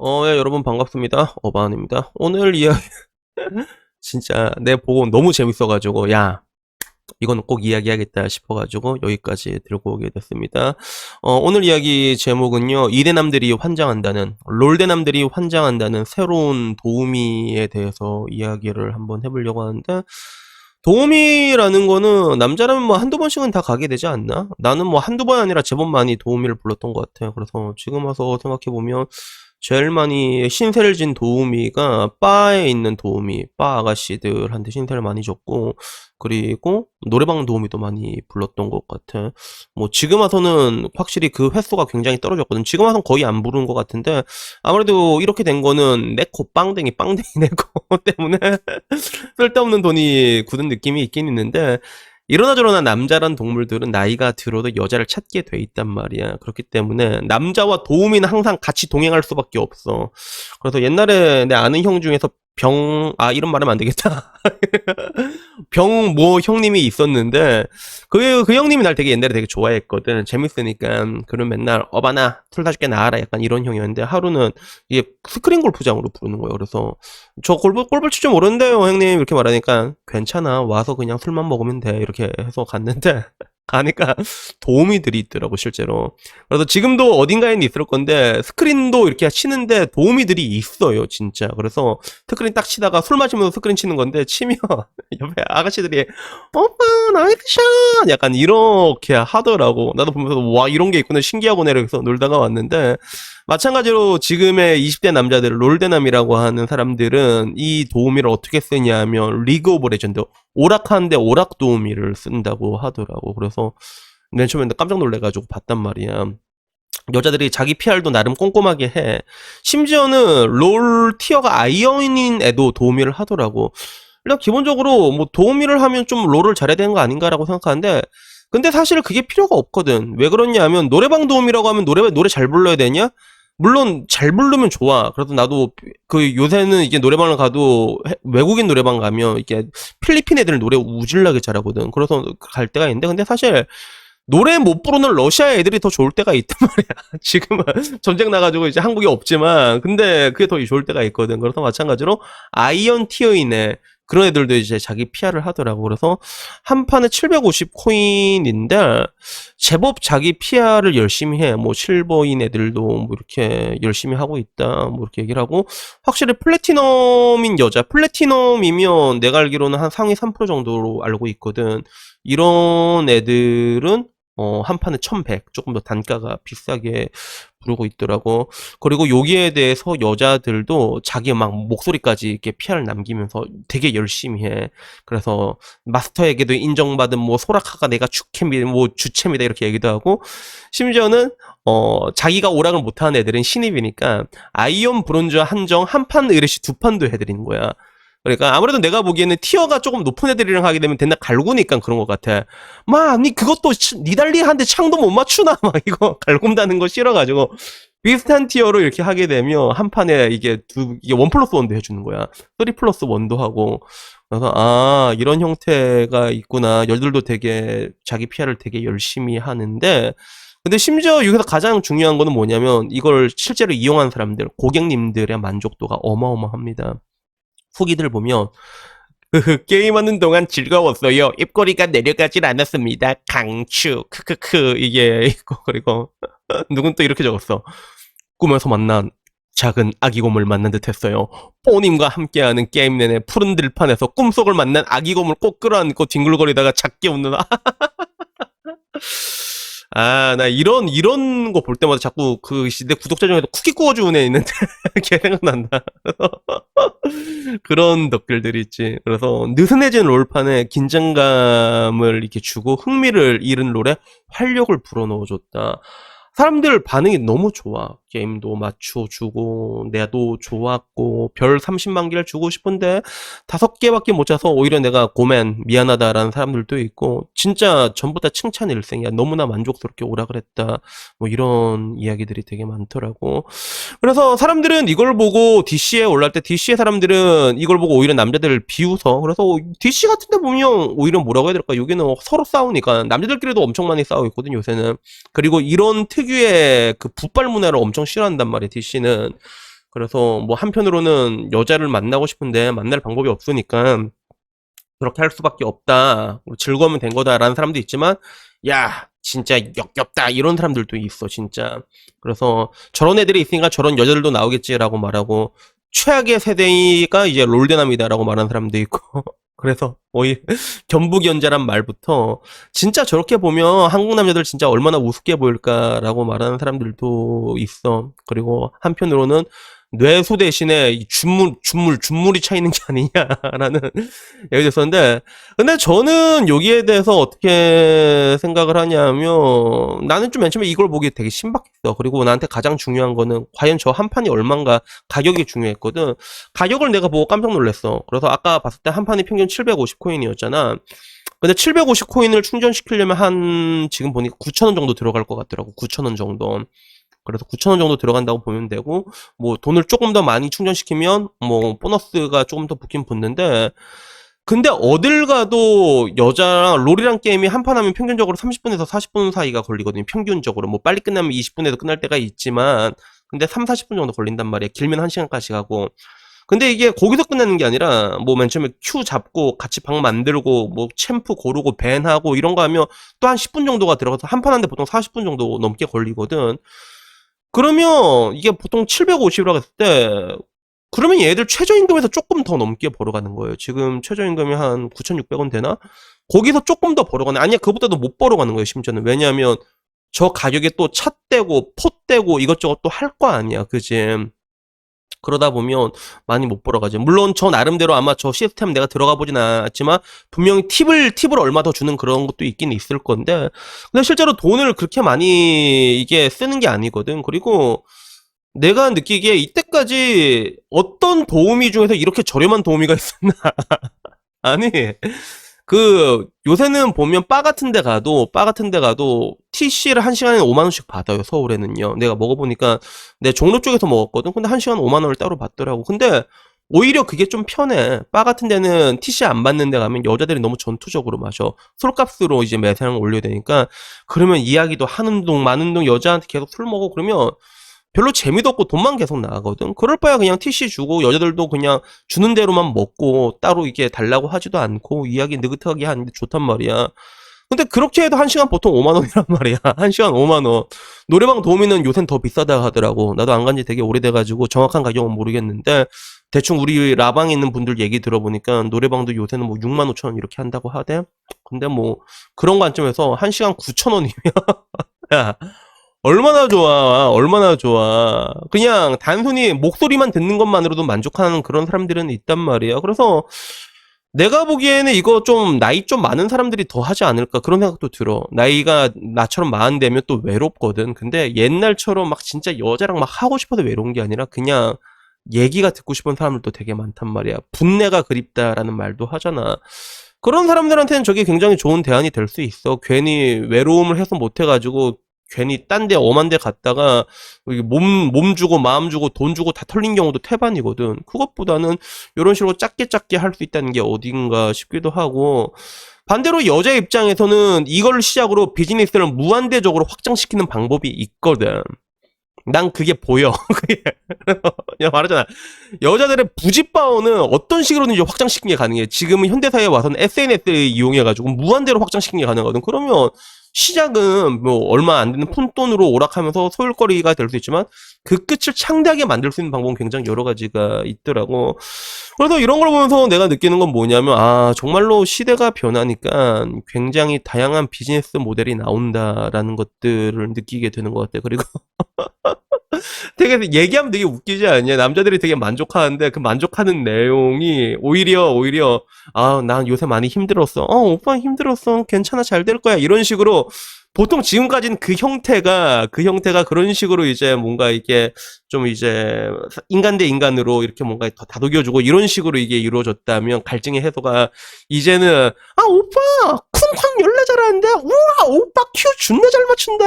예, 여러분 반갑습니다. 어바운입니다. 오늘 이야기 진짜 내 보고 너무 재밌어가지고 야 이거는 꼭 이야기하겠다 싶어가지고 여기까지 들고 오게 됐습니다. 오늘 이야기 제목은요, 이대남들이 환장한다는, 롤대남들이 환장한다는 새로운 도우미에 대해서 이야기를 한번 해보려고 하는데, 도우미라는 거는 남자라면 뭐 한두 번씩은 다 가게 되지 않나? 나는 뭐 한두 번 아니라 제법 많이 도우미를 불렀던 것 같아요. 그래서 지금 와서 생각해보면 제일 많이 신세를 진 도우미가 바에 있는 도우미, 바 아가씨들한테 신세를 많이 줬고, 그리고 노래방 도우미도 많이 불렀던 것 같아. 뭐 지금 와서는 확실히 그 횟수가 굉장히 떨어졌거든. 지금 와서는 거의 안 부르는 것 같은데, 아무래도 이렇게 된 거는 내코 빵댕이 내코 때문에 쓸데없는 돈이 굳은 느낌이 있긴 있는데, 이러나 저러나 남자란 동물들은 나이가 들어도 여자를 찾게 돼 있단 말이야. 그렇기 때문에 남자와 도우미는 항상 같이 동행할 수밖에 없어. 그래서 옛날에 내 아는 형 중에서 이런 말하면 안 되겠다. 뭐 형님이 있었는데, 그 형님이 날 되게 옛날에 되게 좋아했거든. 재밌으니까. 그럼 맨날, 어바나, 술 사줄게 나와라. 약간 이런 형이었는데, 하루는 이게 스크린 골프장으로 부르는 거예요. 그래서, 저 골프 칠 줄 모르는데요, 형님. 이렇게 말하니까, 괜찮아. 와서 그냥 술만 먹으면 돼. 이렇게 해서 갔는데, 가니까 도우미들이 있더라고, 실제로. 그래서 지금도 어딘가에는 있을 건데, 스크린도 이렇게 치는데 도우미들이 있어요, 진짜. 그래서 스크린 딱 치다가 술 마시면서 스크린 치는 건데, 치면 옆에 아가씨들이, 오빠, 나이스 샷! 약간 이렇게 하더라고. 나도 보면서, 와, 이런 게 있구나. 신기하고 내려서 놀다가 왔는데, 마찬가지로 지금의 20대 남자들, 롤대남이라고 하는 사람들은 이 도우미를 어떻게 쓰냐 하면, 리그 오브 레전드, 오락하는데 오락 도우미를 쓴다고 하더라고. 그래서 맨 처음에 깜짝 놀래가지고 봤단 말이야. 여자들이 자기 PR도 나름 꼼꼼하게 해. 심지어는 롤 티어가 아이언인 애도 도우미를 하더라고. 일단 기본적으로 뭐 도우미를 하면 좀 롤을 잘해야 되는 거 아닌가라고 생각하는데, 근데 사실 그게 필요가 없거든. 왜 그러냐 하면 노래방 도우미라고 하면 노래 잘 불러야 되냐? 물론 잘 부르면 좋아. 그래서 나도 그 요새는 이게 노래방을 가도 외국인 노래방 가면 이게 필리핀 애들 노래 우질나게 잘하거든. 그래서 갈 때가 있는데, 근데 사실 노래 못 부르는 러시아 애들이 더 좋을 때가 있단 말이야. 지금은 전쟁 나가지고 이제 한국에 없지만, 근데 그게 더 좋을 때가 있거든. 그래서 마찬가지로 아이언 티어인의 그런 애들도 이제 자기 PR을 하더라고. 그래서 한 판에 750 코인인데 제법 자기 PR을 열심히 해. 뭐 실버인 애들도 뭐 이렇게 열심히 하고 있다. 뭐 이렇게 얘기를 하고, 확실히 플래티넘인 여자, 플래티넘이면 내가 알기로는 한 상위 3% 정도로 알고 있거든. 이런 애들은 한 판에 1100, 조금 더 단가가 비싸게 부르고 있더라고. 그리고 여기에 대해서 여자들도 자기 막 목소리까지 이렇게 PR을 남기면서 되게 열심히 해. 그래서 마스터에게도 인정받은 뭐 소라카가 내가 뭐 주챔이다 이렇게 얘기도 하고, 심지어는 자기가 오락을 못하는 애들은 신입이니까 아이언 브론즈 한정 한 판 의뢰시 두 판도 해드리는 거야. 그러니까 아무래도 내가 보기에는 티어가 조금 높은 애들이랑 하게 되면 맨날 갈구니까 그런 것 같아. 니 그것도 니달리한테 창도 못 맞추나 막 이거 갈굼다는 거 싫어가지고 비슷한 티어로 이렇게 하게 되면 한 판에 이게 1 플러스 1도 해주는 거야. 3 플러스 1도 하고. 그래서 이런 형태가 있구나. 여들도 되게 자기 PR을 되게 열심히 하는데, 근데 심지어 여기서 가장 중요한 거는 뭐냐면 이걸 실제로 이용한 사람들, 고객님들의 만족도가 어마어마합니다. 후기들 보면 게임하는 동안 즐거웠어요. 입꼬리가 내려가질 않았습니다. 강추 크크크 이게 있고, 그리고 누군 또 이렇게 적었어. 꿈에서 만난 작은 아기곰을 만난 듯 했어요. 뽀님과 함께하는 게임 내내 푸른 들판에서 꿈속을 만난 아기곰을 꼭 끌어안고 뒹굴거리다가 작게 웃는 나 이런 거 볼 때마다 자꾸 내 구독자 중에도 쿠키 구워주는 애 있는데, 걔 생각난다. 그런 덕글들이 있지. 그래서 느슨해진 롤판에 긴장감을 이렇게 주고 흥미를 잃은 롤에 활력을 불어넣어줬다. 사람들 반응이 너무 좋아. 게임도 맞춰주고, 내도 좋았고, 별 30만 개를 주고 싶은데, 5개밖에 못 차서 오히려 내가 고맨, 미안하다라는 사람들도 있고, 진짜 전부 다 칭찬 일생이야. 너무나 만족스럽게 오락을 했다. 뭐 이런 이야기들이 되게 많더라고. 그래서 사람들은 이걸 보고 DC에 올라갈 때, DC의 사람들은 이걸 보고 오히려 남자들을 비웃어. 그래서 DC 같은 데 보면 오히려 뭐라고 해야 될까? 여기는 서로 싸우니까 남자들끼리도 엄청 많이 싸우고 있거든, 요새는. 그리고 이런 특유의 그 붓발 문화를 엄청 싫어한단 말이야, DC는. 그래서 뭐 한편으로는 여자를 만나고 싶은데 만날 방법이 없으니까 그렇게 할 수밖에 없다. 뭐 즐거우면 된 거다라는 사람도 있지만, 야, 진짜 역겹다. 이런 사람들도 있어, 진짜. 그래서 저런 애들이 있으니까 저런 여자들도 나오겠지라고 말하고, 최악의 세대가 이제 롤대남이다라고 말하는 사람도 있고, 그래서 거의 견부견자란 말부터 진짜 저렇게 보면 한국 남자들 진짜 얼마나 우습게 보일까라고 말하는 사람들도 있어. 그리고 한편으로는 뇌소 대신에 이 준물이 차 있는 게 아니냐라는 얘기도 있었는데, 근데 저는 여기에 대해서 어떻게 생각을 하냐면, 나는 좀 맨 처음에 이걸 보기 되게 신박했어. 그리고 나한테 가장 중요한 거는, 과연 저 한 판이 얼만가, 가격이 중요했거든. 가격을 내가 보고 깜짝 놀랐어. 그래서 아까 봤을 때 한 판이 평균 750코인이었잖아. 근데 750코인을 충전시키려면 지금 보니까 9,000원 정도 들어갈 것 같더라고. 9,000원 정도. 그래서 9,000원 정도 들어간다고 보면 되고, 뭐 돈을 조금 더 많이 충전시키면 뭐 보너스가 조금 더 붙긴 붙는데, 근데 어딜 가도 여자랑 롤이랑 게임이 한 판 하면 평균적으로 30분에서 40분 사이가 걸리거든요. 평균적으로. 뭐 빨리 끝나면 20분에도 끝날 때가 있지만, 근데 3, 40분 정도 걸린단 말이에요. 길면 1시간까지 가고. 근데 이게 거기서 끝나는 게 아니라, 뭐 맨 처음에 큐 잡고 같이 방 만들고 뭐 챔프 고르고 밴하고 이런 거 하면 또 한 10분 정도가 들어가서 한 판 하는데 보통 40분 정도 넘게 걸리거든. 그러면 이게 보통 750이라고 했을 때, 그러면 얘들 최저임금에서 조금 더 넘게 벌어가는 거예요. 지금 최저임금이 한 9,600원 되나? 거기서 조금 더 벌어가네. 아니야, 그보다도 못 벌어가는 거예요, 심지어는. 왜냐하면 저 가격에 또 차 떼고 포 떼고 이것저것 또 할 거 아니야, 그지? 그러다 보면 많이 못 벌어가죠. 물론 저 나름대로 아마 저 시스템 내가 들어가 보진 않았지만 분명히 팁을 얼마 더 주는 그런 것도 있긴 있을 건데, 근데 실제로 돈을 그렇게 많이 이게 쓰는 게 아니거든. 그리고 내가 느끼기에 이때까지 어떤 도우미 중에서 이렇게 저렴한 도우미가 있었나? 아니, 요새는 보면 바 같은 데 가도 TC를 한 시간에 5만원씩 받아요, 서울에는요. 내가 먹어보니까, 내 종로 쪽에서 먹었거든? 근데 한 시간 5만원을 따로 받더라고. 근데, 오히려 그게 좀 편해. 바 같은 데는 TC 안 받는 데 가면 여자들이 너무 전투적으로 마셔. 술값으로 이제 매상을 올려야 되니까, 그러면 이야기도 하는 동, 마는 동 여자한테 계속 술 먹어. 그러면, 별로 재미도 없고 돈만 계속 나가거든. 그럴 바야 그냥 TC 주고 여자들도 그냥 주는 대로만 먹고 따로 이게 달라고 하지도 않고 이야기 느긋하게 하는데 좋단 말이야. 근데 그렇게 해도 한 시간 보통 5만 원이란 말이야. 한 시간 5만 원. 노래방 도우미는 요샌 더 비싸다 하더라고. 나도 안 간지 되게 오래돼가지고 정확한 가격은 모르겠는데 대충 우리 라방에 있는 분들 얘기 들어보니까 노래방도 요새는 뭐 6만 5천 원 이렇게 한다고 하대. 근데 뭐 그런 관점에서 한 시간 9천 원이면 야, 얼마나 좋아, 얼마나 좋아. 그냥 단순히 목소리만 듣는 것만으로도 만족하는 그런 사람들은 있단 말이야. 그래서 내가 보기에는 이거 좀 나이 좀 많은 사람들이 더 하지 않을까 그런 생각도 들어. 나이가 나처럼 많은 되면 또 외롭거든. 근데 옛날처럼 막 진짜 여자랑 막 하고 싶어서 외로운 게 아니라 그냥 얘기가 듣고 싶은 사람들도 되게 많단 말이야. 분내가 그립다라는 말도 하잖아. 그런 사람들한테는 저게 굉장히 좋은 대안이 될 수 있어. 괜히 외로움을 해소 못 해가지고 괜히 딴 데 엄한 데 갔다가 몸 주고 마음 주고 돈 주고 다 털린 경우도 태반이거든. 그것보다는 이런 식으로 작게 할 수 있다는 게 어딘가 싶기도 하고, 반대로 여자 입장에서는 이걸 시작으로 비즈니스를 무한대적으로 확장시키는 방법이 있거든. 난 그게 보여. 그냥 말하잖아. 여자들의 부짓바오는 어떤 식으로든지 확장시키는 게 가능해. 지금은 현대사회에 와서는 SNS를 이용해가지고 무한대로 확장시키는 게 가능하거든. 그러면 시작은 뭐 얼마 안 되는 푼돈으로 오락하면서 소일거리가 될 수 있지만 그 끝을 창대하게 만들 수 있는 방법은 굉장히 여러 가지가 있더라고. 그래서 이런 걸 보면서 내가 느끼는 건 뭐냐면, 아, 정말로 시대가 변하니까 굉장히 다양한 비즈니스 모델이 나온다라는 것들을 느끼게 되는 것 같아. 그리고 되게 얘기하면 되게 웃기지 않냐? 남자들이 되게 만족하는데 그 만족하는 내용이 오히려 아, 난 요새 많이 힘들었어. 오빠 힘들었어. 괜찮아. 잘 될 거야. 이런 식으로 보통 지금까지는 그 형태가 그런 식으로 이제 뭔가 이게 좀 이제 인간 대 인간으로 이렇게 뭔가 더 다독여주고 이런 식으로 이게 이루어졌다면 갈증의 해소가 이제는 아, 오빠 쿵쾅 열나 잘하는데 우와 오빠 큐 존나 잘 맞춘다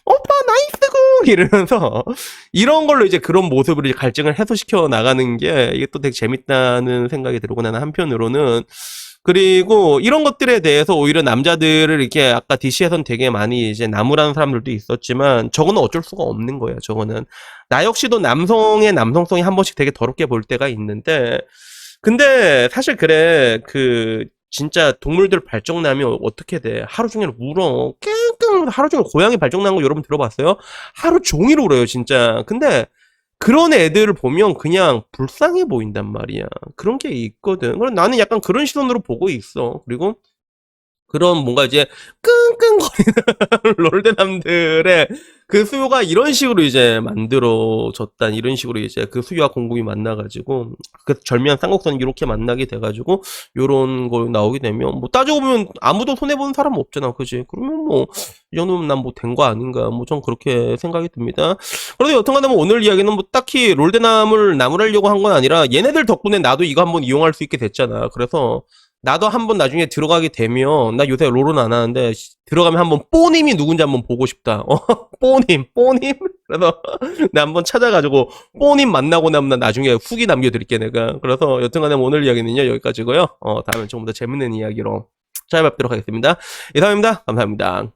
오빠 나이스고 이러면서 이런 걸로 이제 그런 모습으로 이제 갈증을 해소시켜 나가는 게 이게 또 되게 재밌다는 생각이 들고, 나는 한편으로는 그리고 이런 것들에 대해서 오히려 남자들을 이렇게 아까 DC에선 되게 많이 이제 나무라는 사람들도 있었지만 저거는 어쩔 수가 없는 거예요. 저거는 나 역시도 남성의 남성성이 한 번씩 되게 더럽게 볼 때가 있는데 근데 사실 그래 진짜 동물들 발정 나면 어떻게 돼? 하루 종일 울어. 끙끙 하루 종일 고양이 발정 난 거 여러분 들어봤어요? 하루 종일 울어요, 진짜. 근데 그런 애들을 보면 그냥 불쌍해 보인단 말이야. 그런 게 있거든. 그럼 나는 약간 그런 시선으로 보고 있어. 그리고 그런 뭔가 이제 끙끙거리는 롤대남들의 그 수요가 이런 식으로 이제 만들어졌다. 이런 식으로 이제 그 수요와 공급이 만나가지고 그 절묘한 쌍곡선이 이렇게 만나게 돼가지고 요런 거 나오게 되면 뭐 따지고 보면 아무도 손해보는 사람 없잖아. 그지? 그러면 뭐 이 정도면 난 뭐 된 거 아닌가. 뭐 전 그렇게 생각이 듭니다. 그래도 여튼간에 뭐 오늘 이야기는 뭐 딱히 롤대남을 나무라려고 한 건 아니라 얘네들 덕분에 나도 이거 한번 이용할 수 있게 됐잖아. 그래서 나도 한번 나중에 들어가게 되면 나 요새 롤은 안 하는데 들어가면 한번 뽀님이 누군지 한번 보고 싶다. 뽀님. 그래서 나 한번 찾아가지고 뽀님 만나고 나면 나 나중에 후기 남겨드릴게 내가. 그래서 여튼간에 오늘 이야기는요 여기까지고요. 다음에 조금 더 재밌는 이야기로 찾아뵙도록 하겠습니다. 이상입니다. 감사합니다.